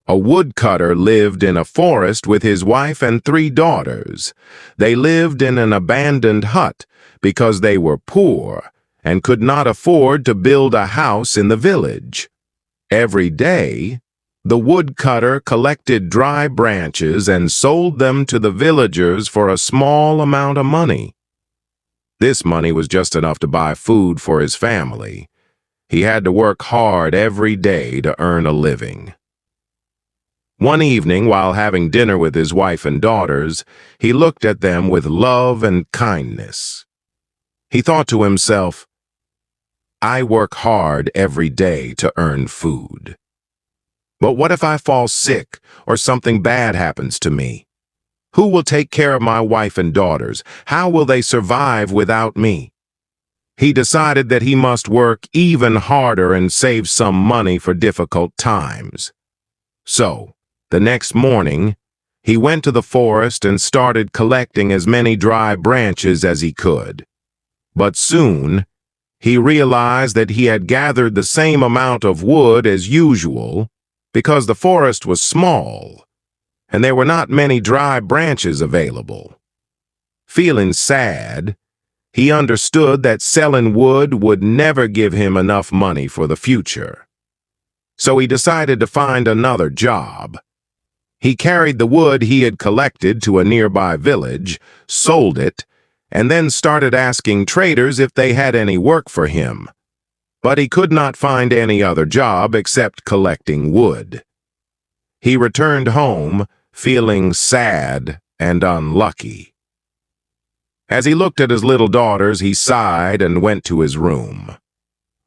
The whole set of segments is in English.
A woodcutter lived in a forest with his wife and 3 daughters. They lived in an abandoned hut because they were poor and could not afford to build a house in the village. Every day, the woodcutter collected dry branches and sold them to the villagers for a small amount of money. This money was just enough to buy food for his family. He had to work hard every day to earn a living. One evening, while having dinner with his wife and daughters, he looked at them with love and kindness. He thought to himself, "I work hard every day to earn food. But what if I fall sick or something bad happens to me? Who will take care of my wife and daughters? How will they survive without me?" He decided that he must work even harder and save some money for difficult times. So, the next morning, he went to the forest and started collecting as many dry branches as he could. But soon, he realized that he had gathered the same amount of wood as usual because the forest was small and there were not many dry branches available. Feeling sad, he understood that selling wood would never give him enough money for the future. So he decided to find another job. He carried the wood he had collected to a nearby village, sold it, and then started asking traders if they had any work for him. But he could not find any other job except collecting wood. He returned home, feeling sad and unlucky. As he looked at his little daughters, he sighed and went to his room.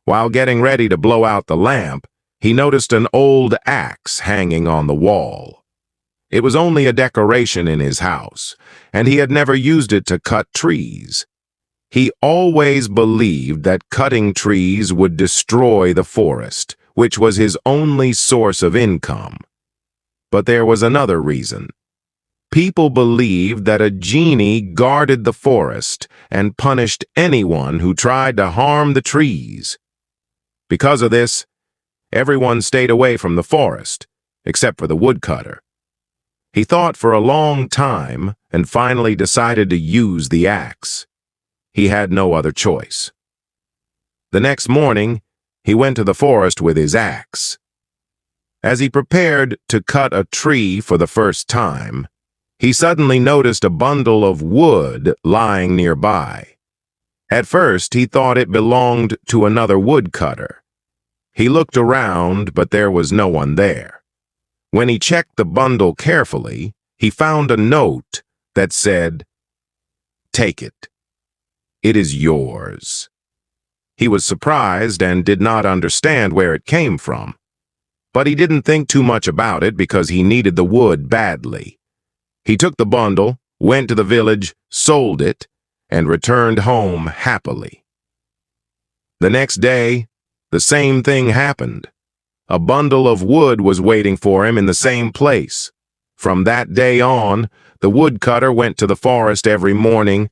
While getting ready to blow out the lamp, he noticed an old axe hanging on the wall. It was only a decoration in his house, and he had never used it to cut trees. He always believed that cutting trees would destroy the forest, which was his only source of income. But there was another reason. People believed that a genie guarded the forest and punished anyone who tried to harm the trees. Because of this, everyone stayed away from the forest, except for the woodcutter. He thought for a long time and finally decided to use the axe. He had no other choice. The next morning, he went to the forest with his axe. As he prepared to cut a tree for the first time, he suddenly noticed a bundle of wood lying nearby. At first, he thought it belonged to another woodcutter. He looked around, but there was no one there. When he checked the bundle carefully, he found a note that said, "Take it. It is yours." He was surprised and did not understand where it came from. But he didn't think too much about it because he needed the wood badly. He took the bundle, went to the village, sold it, and returned home happily. The next day, the same thing happened. A bundle of wood was waiting for him in the same place. From that day on, the woodcutter went to the forest every morning,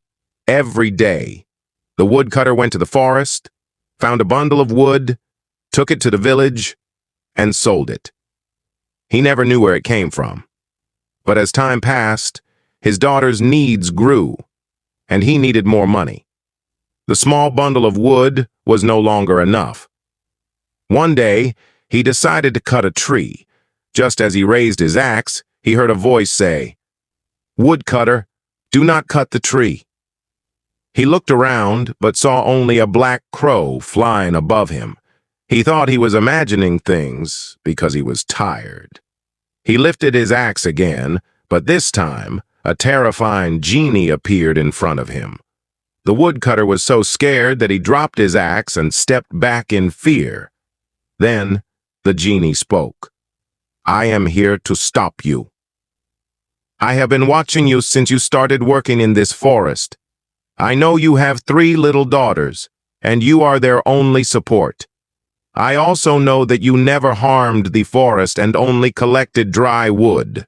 every day. The woodcutter went to the forest, found a bundle of wood, took it to the village, and sold it. He never knew where it came from. But as time passed, his daughter's needs grew, and he needed more money. The small bundle of wood was no longer enough. One day, he decided to cut a tree. Just as he raised his axe, he heard a voice say, "Woodcutter, do not cut the tree." He looked around, but saw only a black crow flying above him. He thought he was imagining things because he was tired. He lifted his axe again, but this time, a terrifying genie appeared in front of him. The woodcutter was so scared that he dropped his axe and stepped back in fear. Then, the genie spoke. "I am here to stop you. I have been watching you since you started working in this forest. I know you have 3 little daughters, and you are their only support. I also know that you never harmed the forest and only collected dry wood.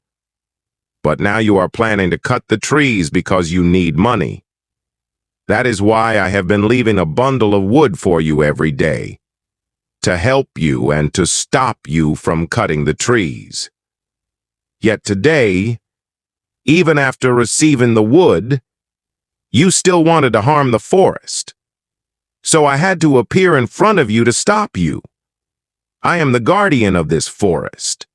But now you are planning to cut the trees because you need money. That is why I have been leaving a bundle of wood for you every day, to help you and to stop you from cutting the trees. Yet today, even after receiving the wood, you still wanted to harm the forest. So I had to appear in front of you to stop you. I am the guardian of this forest.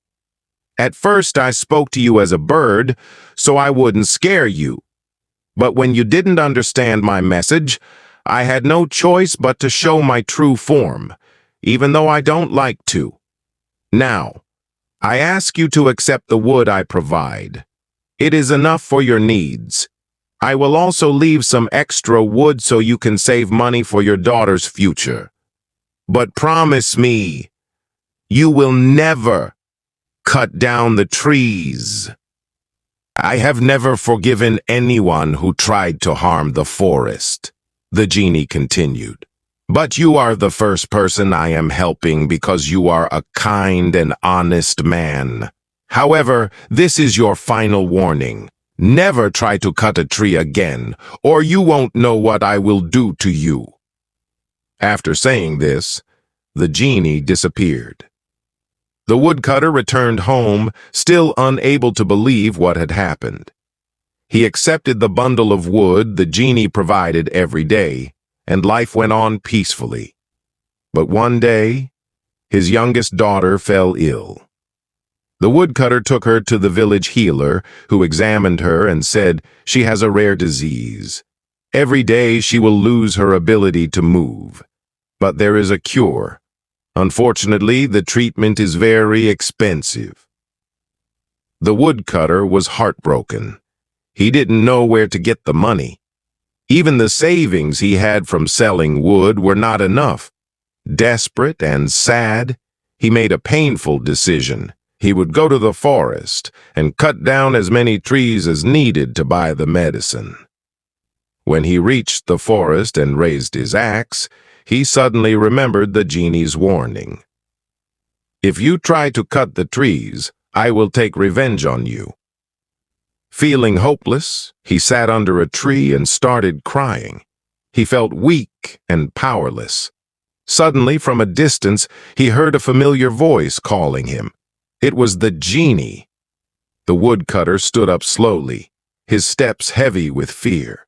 At first, I spoke to you as a bird, so I wouldn't scare you. But when you didn't understand my message, I had no choice but to show my true form, even though I don't like to. Now, I ask you to accept the wood I provide. It is enough for your needs. I will also leave some extra wood so you can save money for your daughter's future. But promise me, you will never cut down the trees. I have never forgiven anyone who tried to harm the forest, the genie continued. But you are the first person I am helping because you are a kind and honest man. However, this is your final warning. Never try to cut a tree again, or you won't know what I will do to you. After saying this, the genie disappeared. The woodcutter returned home, still unable to believe what had happened. He accepted the bundle of wood the genie provided every day, and life went on peacefully. But one day, his youngest daughter fell ill. The woodcutter took her to the village healer, who examined her and said she has a rare disease. Every day she will lose her ability to move, but there is a cure. Unfortunately, the treatment is very expensive. The woodcutter was heartbroken. He didn't know where to get the money. Even the savings he had from selling wood were not enough. Desperate and sad, he made a painful decision. He would go to the forest and cut down as many trees as needed to buy the medicine. When he reached the forest and raised his axe, he suddenly remembered the genie's warning. If you try to cut the trees, I will take revenge on you. Feeling hopeless, he sat under a tree and started crying. He felt weak and powerless. Suddenly, from a distance, he heard a familiar voice calling him. It was the genie. The woodcutter stood up slowly, his steps heavy with fear.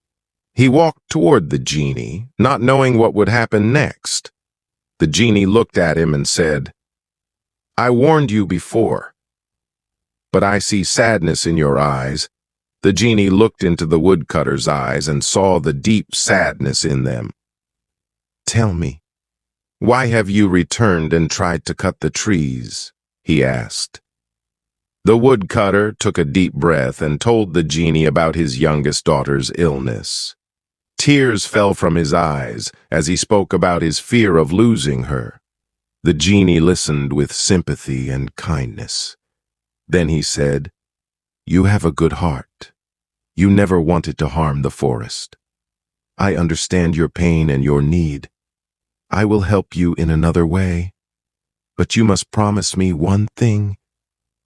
He walked toward the genie, not knowing what would happen next. The genie looked at him and said, I warned you before, but I see sadness in your eyes. The genie looked into the woodcutter's eyes and saw the deep sadness in them. Tell me, why have you returned and tried to cut the trees? He asked. The woodcutter took a deep breath and told the genie about his youngest daughter's illness. Tears fell from his eyes as he spoke about his fear of losing her. The genie listened with sympathy and kindness. Then he said, You have a good heart. You never wanted to harm the forest. I understand your pain and your need. I will help you in another way. But you must promise me one thing.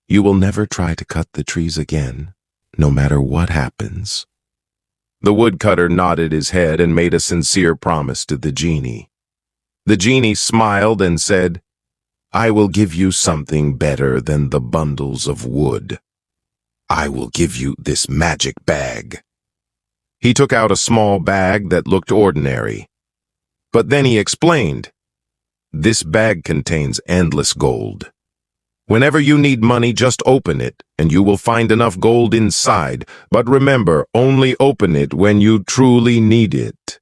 You will never try to cut the trees again, no matter what happens. The woodcutter nodded his head and made a sincere promise to the genie. The genie smiled and said, I will give you something better than the bundles of wood. I will give you this magic bag. He took out a small bag that looked ordinary. But then he explained, This bag contains endless gold. Whenever you need money, just open it, and you will find enough gold inside. But remember, only open it when you truly need it.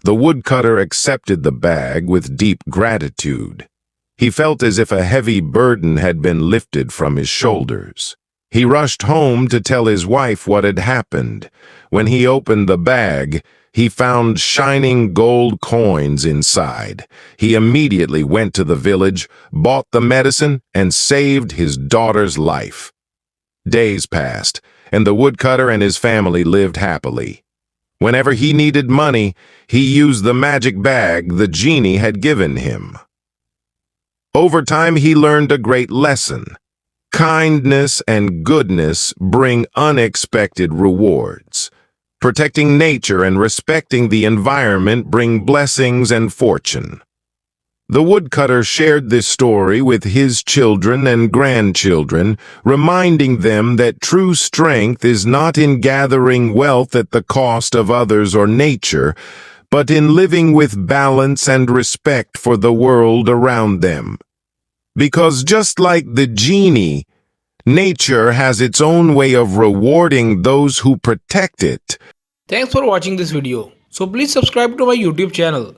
The woodcutter accepted the bag with deep gratitude. He felt as if a heavy burden had been lifted from his shoulders. He rushed home to tell his wife what had happened. When he opened the bag, he found shining gold coins inside. He immediately went to the village, bought the medicine, and saved his daughter's life. Days passed, and the woodcutter and his family lived happily. Whenever he needed money, he used the magic bag the genie had given him. Over time, he learned a great lesson. Kindness and goodness bring unexpected rewards. Protecting nature and respecting the environment bring blessings and fortune. The woodcutter shared this story with his children and grandchildren, reminding them that true strength is not in gathering wealth at the cost of others or nature, but in living with balance and respect for the world around them. Because just like the genie, nature has its own way of rewarding those who protect it. Thanks for watching this video. So please subscribe to my YouTube channel.